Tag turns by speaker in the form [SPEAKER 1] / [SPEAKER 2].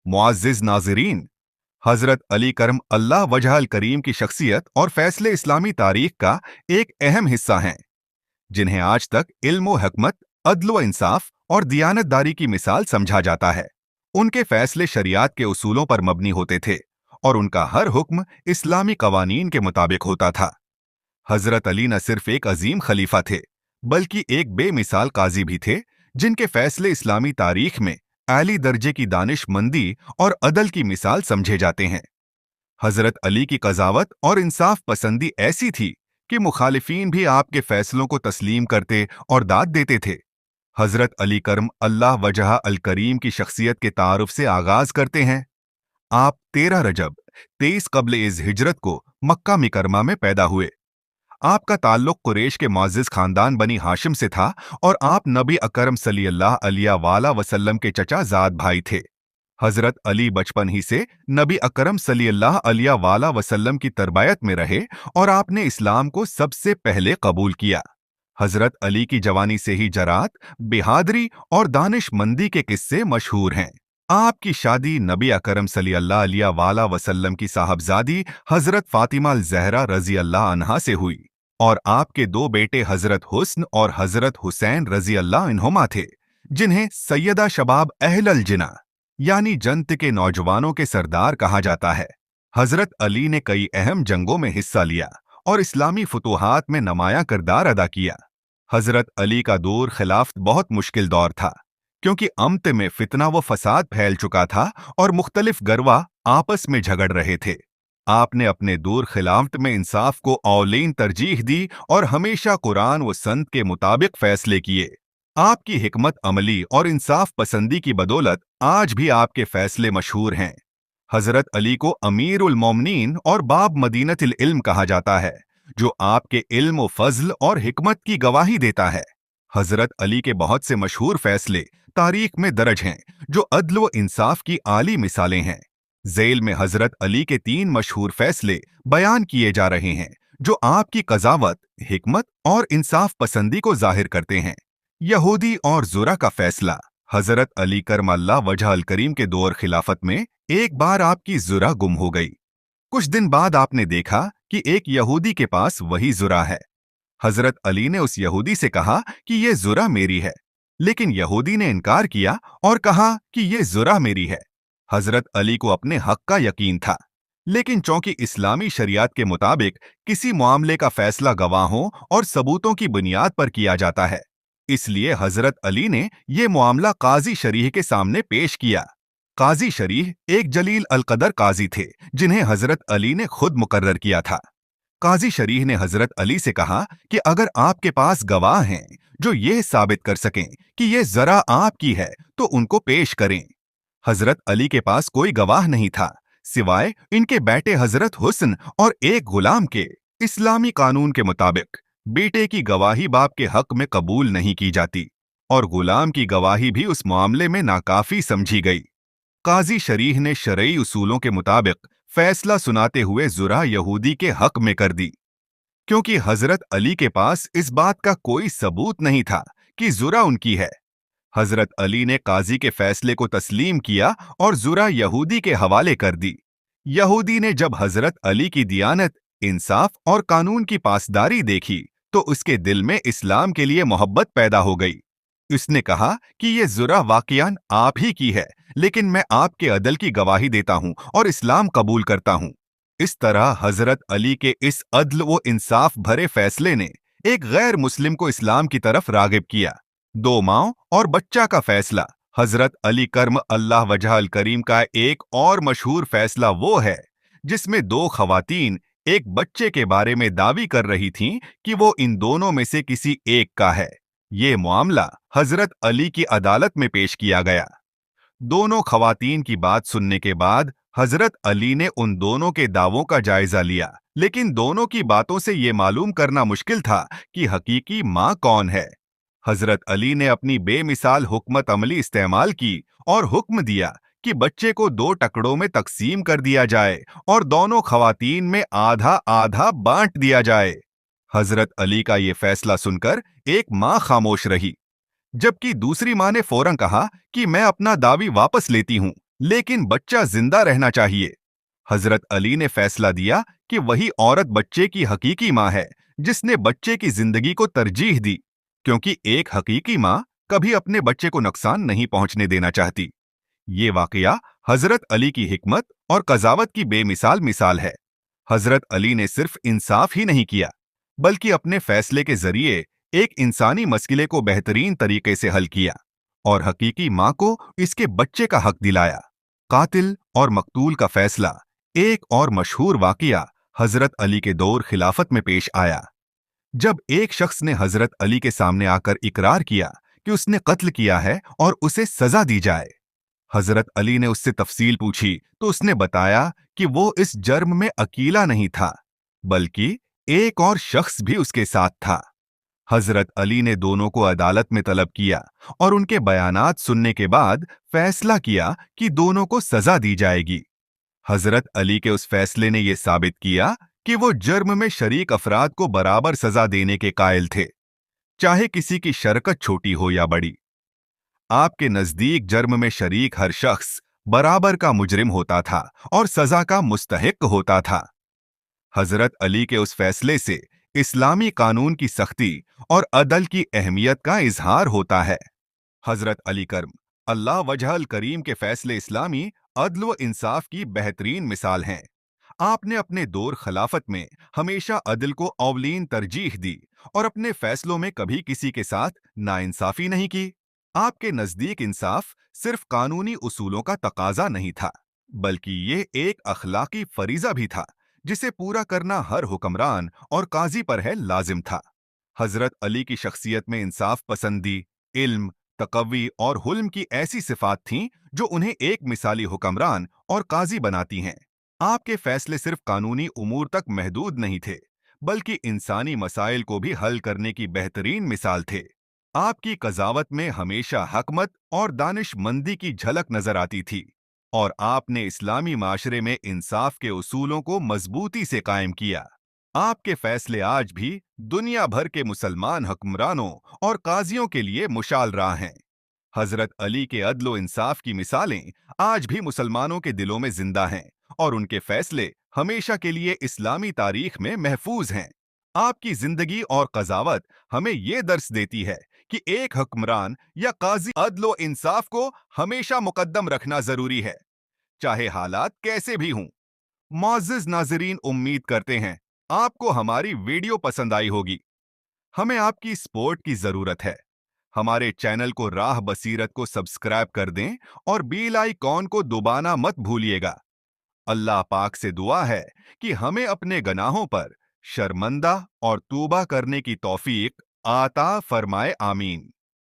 [SPEAKER 1] मुआज़्ज़िज़ नाज़रीन, हज़रत अली करम अल्लाह वजहल करीम की शख्सियत और फैसले इस्लामी तारीख का एक अहम हिस्सा हैं, जिन्हें आज तक इल्म व हिकमत, अदल व इंसाफ और दियानतदारी की मिसाल समझा जाता है। उनके फैसले शरीयत के उसूलों पर मबनी होते थे और उनका हर हुक्म इस्लामी कवानीन के मुताबिक होता था। हज़रत अली न सिर्फ एक अजीम खलीफा थे, बल्कि एक बेमिसाल काजी भी थे, जिनके फैसले इस्लामी तारीख में आली दर्जे की दानिशमंदी और अदल की मिसाल समझे जाते हैं। हज़रत अली की कज़ावत और इंसाफ पसंदी ऐसी थी कि मुखालिफीन भी आपके फैसलों को तस्लीम करते और दाद देते थे। हज़रत अली करम अल्लाह वजह अल करीम की शख्सियत के तारुफ से आगाज करते हैं। आप 13 रजब 23 कब्ल इज़ हिजरत को मक्का मुकरमा में पैदा हुए। आपका ताल्लुक कुरैश के मुअज़्ज़िज़ खानदान बनी हाशिम से था और आप नबी अकरम सल्लल्लाहु अलैहि वसल्लम के चचा ज़ाद भाई थे। हज़रत अली बचपन ही से नबी अकरम सल्लल्लाहु अलैहि वसल्लम की तरबियत में रहे और आपने इस्लाम को सबसे पहले कबूल किया। हज़रत अली की जवानी से ही जरात, बहादुरी और दानिशमंदी के किस्से मशहूर हैं। आपकी शादी नबी अकरम सल्लल्लाहु अलैहि वसल्लम की साहबजादी हज़रत फातिमा ज़हरा रज़ी अल्लाह अन्हा से हुई और आपके दो बेटे हज़रत हुस्न और हज़रत हुसैन रज़ी अल्लाह अन्हुमा थे, जिन्हें सैयदा शबाब अहलल जिना यानी जन्नत के नौजवानों के सरदार कहा जाता है। हज़रत अली ने कई अहम जंगों में हिस्सा लिया और इस्लामी फतूहात में नुमायां किरदार अदा किया। हज़रत अली का दौर खिलाफत बहुत मुश्किल दौर था, क्योंकि अमत में फितना व फसाद फैल चुका था और मुख्तलिफ गरवा आपस में झगड़ रहे थे। आपने अपने दौर खिलाफत में इंसाफ को औलीन तरजीह दी और हमेशा कुरान व सन्नत के मुताबिक फैसले किए। आपकी हिकमत अमली और इंसाफ पसंदी की बदौलत आज भी आपके फैसले मशहूर हैं। हज़रत अली को अमीर उल मोमिनीन और बाब मदीनतुल इल्म कहा जाता है, जो आपके इल्म व फज़ल और हिकमत की गवाही देता है। हज़रत अली के बहुत से मशहूर फैसले तारीख में दर्ज हैं, जो अदल व इंसाफ की आली मिसालें हैं। ज़ेल में हज़रत अली के 3 मशहूर फैसले बयान किए जा रहे हैं, जो आपकी कज़ावत, हिकमत और इंसाफ पसंदी को जाहिर करते हैं। यहूदी और ज़ुरा का फैसला। हज़रत अली करम अल्लाह वजह अल करीम के दौर खिलाफत में एक बार आपकी ज़ुरा गुम हो गई। कुछ दिन बाद आपने देखा कि एक यहूदी के पास वही ज़ुरा है। हज़रत अली ने उस यहूदी से कहा कि ये ज़ुरा मेरी है, लेकिन यहूदी ने इनकार किया और कहा कि ये ज़ुरा मेरी है। हज़रत अली को अपने हक का यकीन था, लेकिन चूंकि इस्लामी शरीयत के मुताबिक किसी मामले का फैसला गवाहों और सबूतों की बुनियाद पर किया जाता है, इसलिए हज़रत अली ने यह मामला काजी शरीह के सामने पेश किया। काजी शरीह एक जलील अल-कदर काजी थे, जिन्हें हज़रत अली ने खुद मुकर्रर किया था। काजी शरीह ने हज़रत अली से कहा कि अगर आपके पास गवाह हैं जो यह साबित कर सकें कि यह ज़रा आपकी है, तो उनको पेश करें। हज़रत अली के पास कोई गवाह नहीं था, सिवाय इनके बेटे हज़रत हुस्न और एक गुलाम के। इस्लामी कानून के मुताबिक बेटे की गवाही बाप के हक में कबूल नहीं की जाती और गुलाम की गवाही भी उस मामले में नाकाफी समझी गई। काजी शरीह ने शरई उसूलों के मुताबिक फैसला सुनाते हुए ज़ुरा यहूदी के हक में कर दी, क्योंकि हज़रत अली के पास इस बात का कोई सबूत नहीं था कि ज़ुरा उनकी है। हज़रत अली ने काजी के फैसले को तस्लीम किया और ज़ुरा यहूदी के हवाले कर दी। यहूदी ने जब हज़रत अली की दियानत, इंसाफ और कानून की पासदारी देखी, तो उसके दिल में इस्लाम के लिए मोहब्बत पैदा हो गई। उसने कहा कि ये ज़ुरा वाक़ियान आप ही की है, लेकिन मैं आपके अदल की गवाही देता हूँ और इस्लाम कबूल करता हूँ। इस तरह हज़रत अली के इस अदल व इंसाफ भरे फैसले ने एक गैर मुस्लिम को इस्लाम की तरफ रागिब किया। 2 माँ और बच्चा का फैसला। हज़रत अली करम अल्लाह वजह अल करीम का एक और मशहूर फैसला वो है, जिसमें 2 खवातीन एक बच्चे के बारे में दावी कर रही थीं कि वो इन दोनों में से किसी एक का है। ये मामला हज़रत अली की अदालत में पेश किया गया। दोनों खवातीन की बात सुनने के बाद हज़रत अली ने उन दोनों के दावों का जायजा लिया, लेकिन दोनों की बातों से ये मालूम करना मुश्किल था कि हकीकी माँ कौन है। हज़रत अली ने अपनी बेमिसाल हुकमत अमली इस्तेमाल की और हुक्म दिया कि बच्चे को 2 टुकड़ों में तकसीम कर दिया जाए और दोनों खवातीन में आधा आधा बांट दिया जाए। हज़रत अली का ये फैसला सुनकर एक माँ खामोश रही, जबकि दूसरी माँ ने फौरन कहा कि मैं अपना दावी वापस लेती हूँ, लेकिन बच्चा जिंदा रहना चाहिए। हजरत अली ने फैसला दिया कि वही औरत बच्चे की हकीकी मां है, जिसने बच्चे की जिंदगी को तरजीह दी, क्योंकि एक हकीकी मां कभी अपने बच्चे को नुकसान नहीं पहुंचने देना चाहती। ये वाकया हजरत अली की हिकमत और कजावत की बेमिसाल मिसाल है। हजरत अली ने सिर्फ इंसाफ ही नहीं किया, बल्कि अपने फैसले के जरिए एक इंसानी मसले को बेहतरीन तरीके से हल किया और हकीकी मां को इसके बच्चे का हक दिलाया। कातिल और मकतूल का फैसला एक और मशहूर वाकया हजरत अली के दौर खिलाफत में पेश आया, जब एक शख्स ने हजरत अली के सामने आकर इकरार किया कि उसने कत्ल किया है और उसे सजा दी जाए। हजरत अली ने उससे तफसील पूछी तो उसने बताया कि वो इस जर्म में अकेला नहीं था, बल्कि एक और शख्स भी उसके साथ था। हजरत अली ने दोनों को अदालत में तलब किया और उनके बयानात सुनने के बाद फैसला किया कि दोनों को सजा दी जाएगी। हजरत अली के उस फैसले ने यह साबित किया कि वो जर्म में शरीक अफराद को बराबर सजा देने के कायल थे, चाहे किसी की शरकत छोटी हो या बड़ी। आपके नजदीक जर्म में शरीक हर शख्स बराबर का मुजरिम होता था और सजा का मुस्तहिक होता था। हजरत अली के उस फैसले से इस्लामी कानून की सख्ती और अदल की अहमियत का इजहार होता है। हजरत अली करम अल्लाह वजहल करीम के फैसले इस्लामी अदल व इंसाफ की बेहतरीन मिसाल हैं। आपने अपने दौर खिलाफत में हमेशा अदल को अवलीन तरजीह दी और अपने फैसलों में कभी किसी के साथ नाइंसाफी नहीं की। आपके नजदीक इंसाफ सिर्फ कानूनी उसूलों का तकाजा नहीं था, बल्कि ये एक अखलाकी फरीजा भी था, जिसे पूरा करना हर हुक्मरान और काजी पर है लाजिम था। हजरत अली की शख्सियत में इंसाफ पसंदी, इल्म, तकवी और हुल्म की ऐसी सिफात थीं जो उन्हें एक मिसाली हुक्मरान और काजी बनाती हैं। आपके फैसले सिर्फ कानूनी उमूर तक महदूद नहीं थे, बल्कि इंसानी मसाइल को भी हल करने की बेहतरीन मिसाल थे। आपकी कजावत में हमेशा हकमत और दानिशमंदी की झलक नजर आती थी और आपने इस्लामी माशरे में इंसाफ के उसूलों को मजबूती से कायम किया। आपके फैसले आज भी दुनिया भर के मुसलमान हुक्मरानों और काजियों के लिए मुशाल राह हैं। हजरत अली के अदलो इंसाफ की मिसालें आज भी मुसलमानों के दिलों में जिंदा हैं और उनके फैसले हमेशा के लिए इस्लामी तारीख में महफूज हैं। आपकी जिंदगी और कजावत हमें ये दर्स देती है कि एक हुक्मरान या काजी अदलो इंसाफ को हमेशा मुकद्दम रखना जरूरी है, चाहे हालात कैसे भी हों। मुअज़्ज़िज़ नाज़रीन, उम्मीद करते हैं आपको हमारी वीडियो पसंद आई होगी। हमें आपकी सपोर्ट की जरूरत है। हमारे चैनल को राह बसीरत को सब्सक्राइब कर दें और बेल आइकॉन को दबाना मत भूलिएगा। अल्लाह पाक से दुआ है कि हमें अपने गनाहों पर शर्मंदा और तौबा करने की तौफीक आता फरमाए। आमीन।